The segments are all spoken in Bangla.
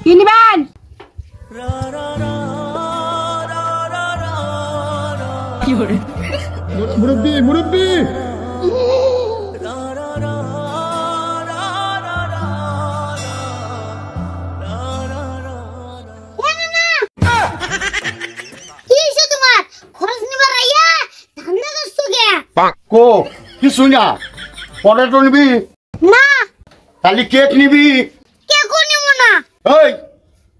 কি নিবেন? মুরব্বি মুরব্বি কো কিছু না পটেটো নিবি না খালি কেক নিবি কেকও নিব না এই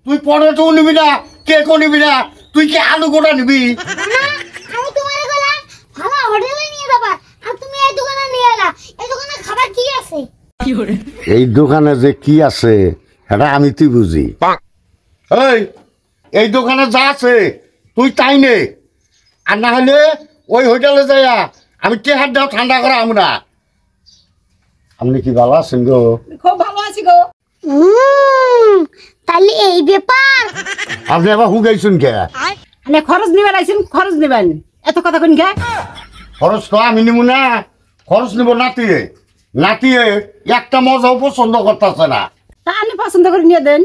তুই পটেটো নিবি না কেকও নিবি না তুই কি আলু গোটা নিবি না আমি তোমারে বললাম ভালো হোটেলে নিয়ে যাবা আর তুমি এই দোকানে নিয়ে এলা এই দোকানে খাবার কি আছে এই দোকানে যে কি আছে এটা আমি তুই বুঝি এই দোকানে যা আছে তুই তাই নে আর না হলে ওই হোটেলে যাইয়া আমি টেহার দাও ঠান্ডা করা আমরা আপনি কি ভালো আছেন গো? খুব ভালো আছি গো। তাহলে এই ব্যাপার আপনি আবার হুগাইছেন কে? মানে খরচ নিবেন আইছেন, খরচ নিবেন, এত কথা কোন কে? খরচ তো আমি নিব না, খরচ নিব নাতিয়ে। নাতিয়ে একটা মজাও পছন্দ করতেছে না। তা আপনি পছন্দ করে নিয়ে দেন।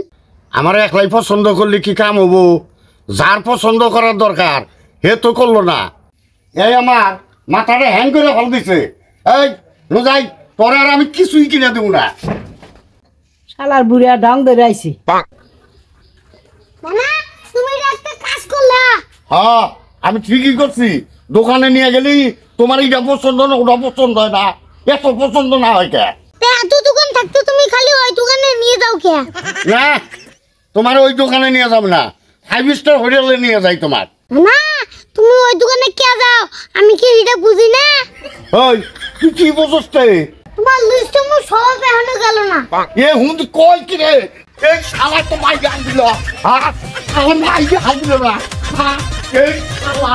আমার একলাই পছন্দ করলে কি কাম হবো? যার পছন্দ করার দরকার হে তো করলো না। এই আমার মাথাটা হ্যাং করে ফল দিছে। এই রোজাই তোর আর আমি কিছুই কিনে দেবো না। শালার বুড়িয়া ডং ধরে আইছি। না তুমি একটা কাজ করলা। হ্যাঁ আমি ঠিকই করছি। দোকানে নিয়ে গেলি তোমার এইটা পছন্দ না ওটা পছন্দ হয় না, এত পছন্দ না হয় কে? এত দোকান থাকতে তুমি খালি ওই দোকানে নিয়ে যাও কে? না তোমার ওই দোকানে নিয়ে যাবে না, 5 স্টার হোটেলে নিয়ে যাই তোমার। না তুমি ওই দোকানে কে যাও আমি কি এটা বুঝি না। ওই তুই কি বুঝছ? তোমার লিস্ট মু সব এখনো গেল না। এ হুঁদ কই কি রে? এই শালা তো মাই গান দিল। হ্যাঁ শালা মাই গান দিল না। হ্যাঁ এই শালা